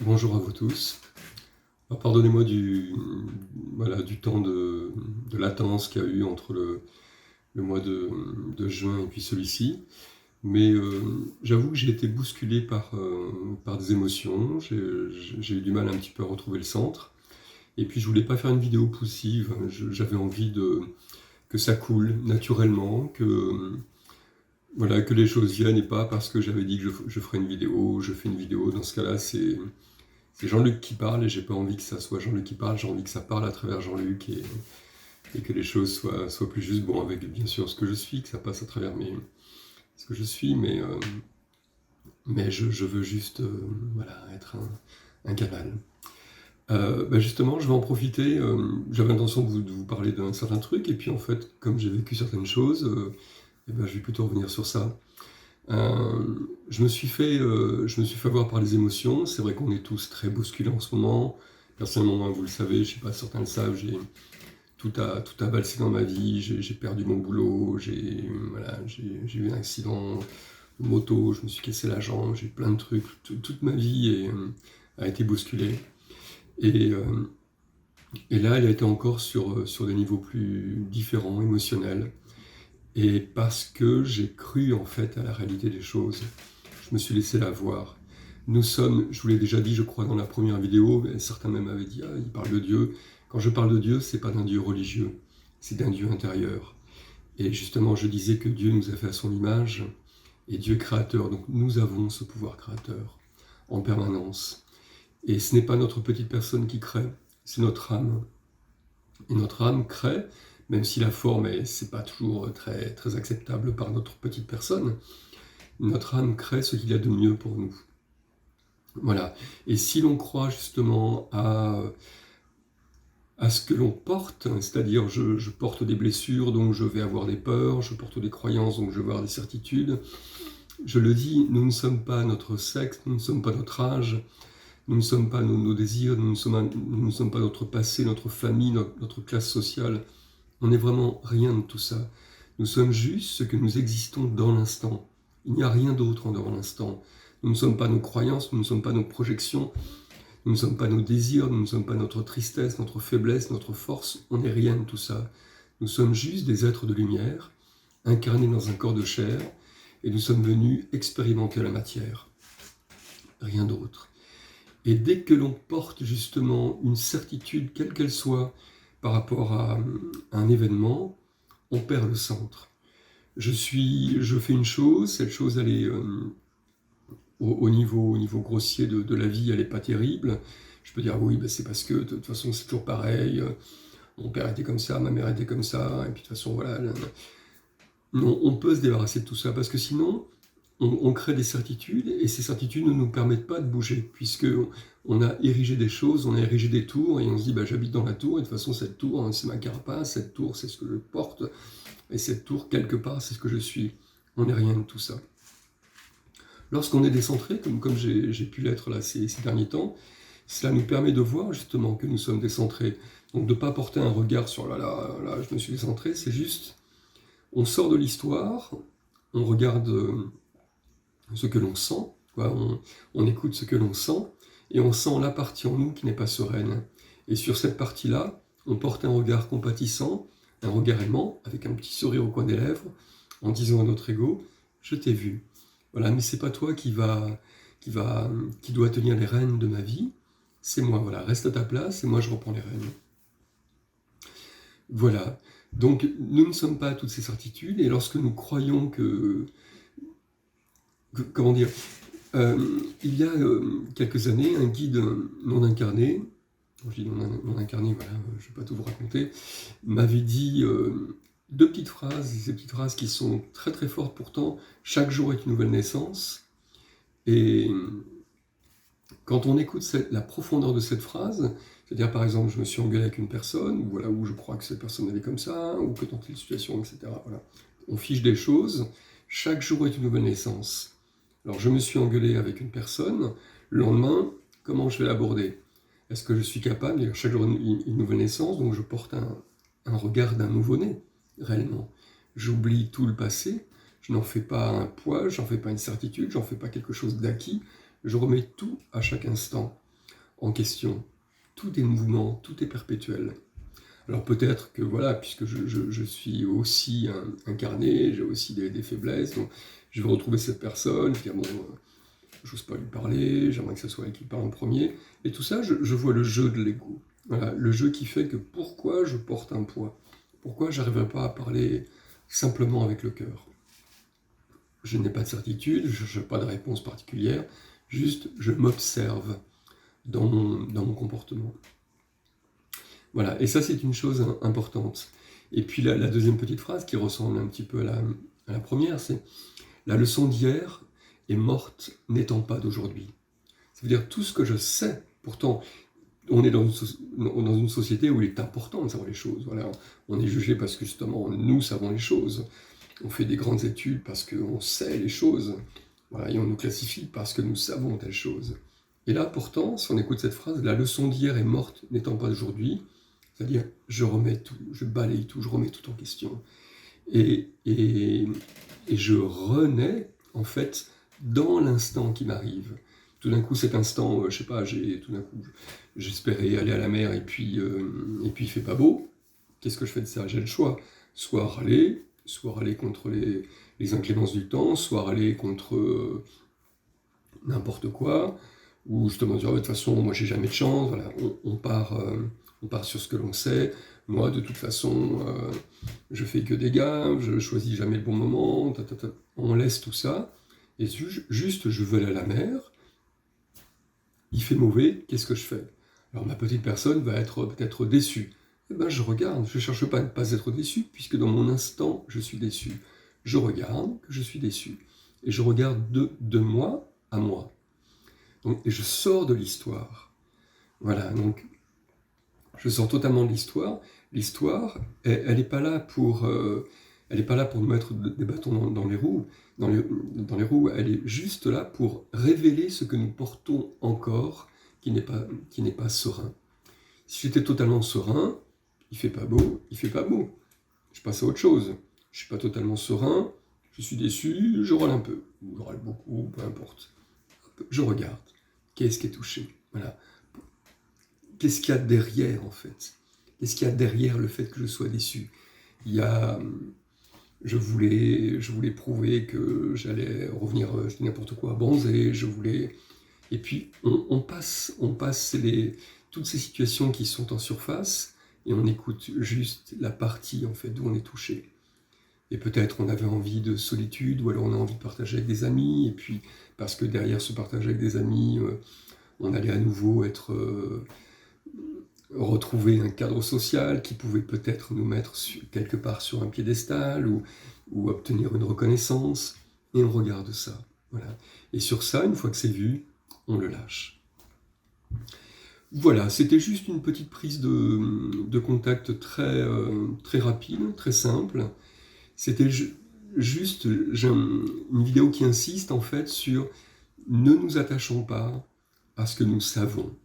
Bonjour à vous tous. Alors, pardonnez-moi du temps de latence qu'il y a eu entre le mois de juin et puis celui-ci. Mais j'avoue que j'ai été bousculé par des émotions. J'ai eu du mal un petit peu à retrouver le centre. Et puis je voulais pas faire une vidéo poussive. J'avais envie que ça coule naturellement, voilà, que les choses viennent et pas parce que j'avais dit que je ferais une vidéo, je fais une vidéo. Dans ce cas-là, c'est Jean-Luc qui parle et j'ai pas envie que ça soit Jean-Luc qui parle, j'ai envie que ça parle à travers Jean-Luc et que les choses soient plus justes, bon, avec bien sûr ce que je suis, que ça passe à travers ce que je suis, mais je veux juste voilà, être un canal. Justement, je vais en profiter, j'avais l'intention de vous parler d'un certain truc, et puis en fait, comme j'ai vécu certaines choses, je vais plutôt revenir sur ça. Je me suis fait avoir par les émotions. C'est vrai qu'on est tous très bousculés en ce moment. Personnellement, vous le savez, je sais pas, certains le savent, tout a valsé dans ma vie. J'ai perdu mon boulot, j'ai eu un accident de moto, je me suis cassé la jambe, j'ai plein de trucs. Toute ma vie a été bousculée. Et, euh, et là, elle a été encore sur des niveaux plus différents, émotionnels. Et parce que j'ai cru en fait à la réalité des choses, je me suis laissé la voir. Nous sommes, je vous l'ai déjà dit, je crois, dans la première vidéo, mais certains même avaient dit, ah, il parle de Dieu. Quand je parle de Dieu, c'est pas d'un Dieu religieux, c'est d'un Dieu intérieur. Et justement, je disais que Dieu nous a fait à son image, et Dieu est créateur, donc nous avons ce pouvoir créateur en permanence. Et ce n'est pas notre petite personne qui crée, c'est notre âme. Et notre âme crée, même si la forme c'est pas toujours très acceptable par notre petite personne, notre âme crée ce qu'il y a de mieux pour nous. Voilà. Et si l'on croit justement à ce que l'on porte, c'est-à-dire je porte des blessures, donc je vais avoir des peurs, je porte des croyances, donc je vais avoir des certitudes, je le dis, nous ne sommes pas notre sexe, nous ne sommes pas notre âge, nous ne sommes pas nos désirs, nous ne sommes pas notre passé, notre famille, notre classe sociale. On n'est vraiment rien de tout ça. Nous sommes juste ce que nous existons dans l'instant. Il n'y a rien d'autre en dehors de l'instant. Nous ne sommes pas nos croyances, nous ne sommes pas nos projections, nous ne sommes pas nos désirs, nous ne sommes pas notre tristesse, notre faiblesse, notre force. On n'est rien de tout ça. Nous sommes juste des êtres de lumière, incarnés dans un corps de chair, et nous sommes venus expérimenter la matière. Rien d'autre. Et dès que l'on porte justement une certitude, quelle qu'elle soit, par rapport à un événement, on perd le centre. Je fais une chose, cette chose elle est au niveau grossier de la vie, elle n'est pas terrible. Je peux dire oui, c'est parce que de toute façon c'est toujours pareil. Mon père était comme ça, ma mère était comme ça, et puis de toute façon voilà. Non, on peut se débarrasser de tout ça parce que sinon on crée des certitudes et ces certitudes ne nous permettent pas de bouger puisque on a érigé des choses, on a érigé des tours et on se dit j'habite dans la tour et de toute façon cette tour c'est ma carapace, cette tour c'est ce que je porte et cette tour quelque part c'est ce que je suis. On n'est rien de tout ça. Lorsqu'on est décentré, comme j'ai pu l'être là ces derniers temps, cela nous permet de voir justement que nous sommes décentrés. Donc de ne pas porter un regard sur là, je me suis décentré, c'est juste, on sort de l'histoire, on regarde ce que l'on sent, quoi, on écoute ce que l'on sent, et on sent la partie en nous qui n'est pas sereine. Et sur cette partie-là, on porte un regard compatissant, un regard aimant, avec un petit sourire au coin des lèvres, en disant à notre ego, je t'ai vu. Voilà, mais c'est pas toi qui doit tenir les rênes de ma vie, c'est moi, voilà, reste à ta place et moi je reprends les rênes. Voilà, donc nous ne sommes pas à toutes ces certitudes et lorsque nous croyons comment dire, il y a quelques années, un guide non incarné, je dis non incarné, voilà, je ne vais pas tout vous raconter, m'avait dit deux petites phrases, ces petites phrases qui sont très très fortes pourtant, chaque jour est une nouvelle naissance, et quand on écoute la profondeur de cette phrase, c'est-à-dire par exemple, je me suis engueulé avec une personne, ou voilà, où je crois que cette personne elle est comme ça, ou que dans telle situation, etc. Voilà. On fiche des choses, chaque jour est une nouvelle naissance. Alors je me suis engueulé avec une personne, le lendemain, comment je vais l'aborder? Est-ce que je suis capable, d'ailleurs chaque jour une nouvelle naissance, donc je porte un regard d'un nouveau-né, réellement. J'oublie tout le passé, je n'en fais pas un poids, j'en fais pas une certitude, j'en fais pas quelque chose d'acquis, je remets tout à chaque instant. en question. Tout est mouvement, tout est perpétuel. Alors peut-être que voilà, puisque je suis aussi incarné, j'ai aussi des faiblesses, donc je vais retrouver cette personne, je vais dire bon, j'ose pas lui parler, j'aimerais que ce soit elle qui parle en premier, et tout ça, je vois le jeu de l'ego. Voilà, le jeu qui fait que pourquoi je porte un poids, pourquoi j'arriverai pas à parler simplement avec le cœur. Je n'ai pas de certitude, je n'ai pas de réponse particulière, juste je m'observe dans mon comportement. Voilà, et ça c'est une chose importante. Et puis la deuxième petite phrase qui ressemble un petit peu à la première, c'est « La leçon d'hier est morte n'étant pas d'aujourd'hui ». Ça veut dire tout ce que je sais, pourtant on est dans une société où il est important de savoir les choses. Voilà, on est jugé parce que justement nous savons les choses. On fait des grandes études parce qu'on sait les choses. Voilà, et on nous classifie parce que nous savons telle chose. Et là pourtant, si on écoute cette phrase, « La leçon d'hier est morte n'étant pas d'aujourd'hui », c'est-à-dire, je remets tout, je balaye tout, je remets tout en question. Et je renais, en fait, dans l'instant qui m'arrive. Tout d'un coup, cet instant, je sais pas, tout d'un coup, j'espérais aller à la mer et puis il fait pas beau. Qu'est-ce que je fais de ça? J'ai le choix. Soit râler contre les inclémences du temps, soit râler contre n'importe quoi, ou justement dire, de toute façon, moi j'ai jamais de chance, voilà, on part sur ce que l'on sait, moi de toute façon, je fais que des gaffes, je choisis jamais le bon moment, on laisse tout ça, et juste je veux aller à la mer, il fait mauvais, qu'est-ce que je fais? Alors ma petite personne va être peut-être déçue. Eh ben je regarde, je ne cherche pas à ne pas être déçu, puisque dans mon instant, je suis déçu. Je regarde que je suis déçu. Et je regarde de moi à moi. Donc, et je sors de l'histoire. Voilà, donc je sors totalement de l'histoire. L'histoire, elle n'est pas là pour... elle n'est pas là pour nous mettre des bâtons dans les roues, dans les roues, elle est juste là pour révéler ce que nous portons encore, qui n'est pas serein. Si j'étais totalement serein, il fait pas beau, je passe à autre chose. Je suis pas totalement serein, je suis déçu, je râle un peu, ou je râle beaucoup, peu importe. Je regarde, qu'est-ce qui est touché? Voilà. Qu'est-ce qu'il y a derrière, en fait? Qu'est-ce qu'il y a derrière le fait que je sois déçu? Il y a... Je voulais prouver que j'allais revenir, je dis n'importe quoi, bronzer, je voulais... Et puis, on passe toutes ces situations qui sont en surface, et on écoute juste la partie, en fait, d'où on est touché. Et peut-être on avait envie de solitude, ou alors on a envie de partager avec des amis, et puis, parce que derrière ce partage avec des amis, on allait à nouveau retrouver un cadre social qui pouvait peut-être nous mettre quelque part sur un piédestal ou obtenir une reconnaissance, et on regarde ça. Voilà. Et sur ça, une fois que c'est vu, on le lâche. Voilà, c'était juste une petite prise de contact très rapide, très simple. C'était juste une vidéo qui insiste en fait sur ne nous attachons pas à ce que nous savons.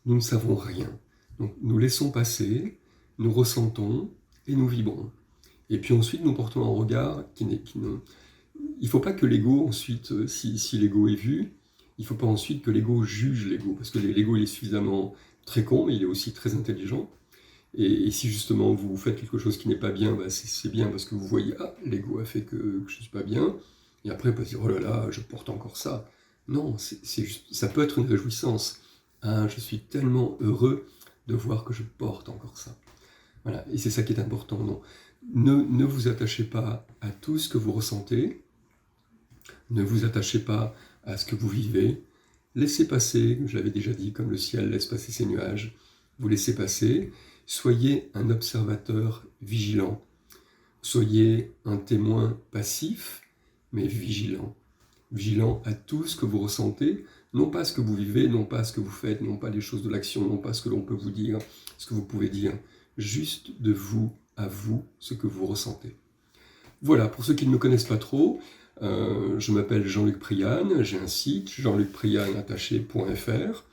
Nous ne savons rien. Donc nous laissons passer, nous ressentons et nous vibrons. Et puis ensuite nous portons un regard il ne faut pas que l'ego ensuite, si l'ego est vu, il ne faut pas ensuite que l'ego juge l'ego, parce que l'ego il est suffisamment très con, mais il est aussi très intelligent. Et si justement vous faites quelque chose qui n'est pas bien, bah c'est bien parce que vous voyez, ah, l'ego a fait que je ne suis pas bien, et après vous dire, oh là là, je porte encore ça. Non, ça peut être une réjouissance. Ah, je suis tellement heureux de voir que je porte encore ça. Voilà, et c'est ça qui est important. Non. Ne vous attachez pas à tout ce que vous ressentez, ne vous attachez pas à ce que vous vivez, laissez passer, je l'avais déjà dit, comme le ciel laisse passer ses nuages, vous laissez passer, soyez un observateur vigilant, soyez un témoin passif, mais vigilant. Vigilant à tout ce que vous ressentez, non pas ce que vous vivez, non pas ce que vous faites, non pas les choses de l'action, non pas ce que l'on peut vous dire, ce que vous pouvez dire, juste de vous à vous, ce que vous ressentez. Voilà, pour ceux qui ne me connaissent pas trop, je m'appelle Jean-Luc Priane, j'ai un site, jeanlucpriane.fr,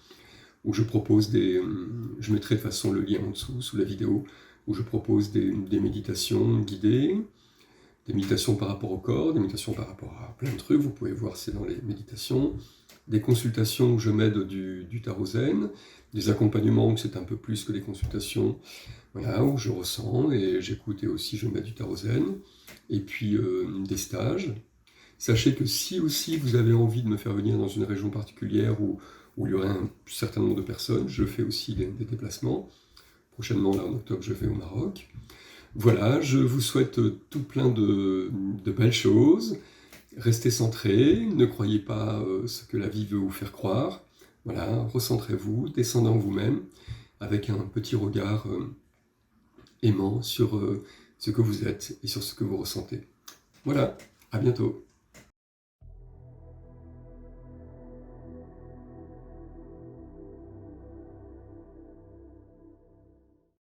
où je propose je mettrai de toute façon le lien en dessous, sous la vidéo, où je propose des méditations guidées, des méditations par rapport au corps, des méditations par rapport à plein de trucs, vous pouvez voir, c'est dans les méditations, des consultations où je m'aide du tarot zen, des accompagnements où c'est un peu plus que des consultations, voilà, où je ressens et j'écoute et aussi je m'aide du tarot zen, et puis des stages. Sachez que si aussi vous avez envie de me faire venir dans une région particulière où il y aurait un certain nombre de personnes, je fais aussi des déplacements. Prochainement, là en octobre, je vais au Maroc. Voilà, je vous souhaite tout plein de belles choses. Restez centrés, ne croyez pas ce que la vie veut vous faire croire. Voilà, recentrez-vous, descendez en vous-même, avec un petit regard aimant sur ce que vous êtes et sur ce que vous ressentez. Voilà, à bientôt.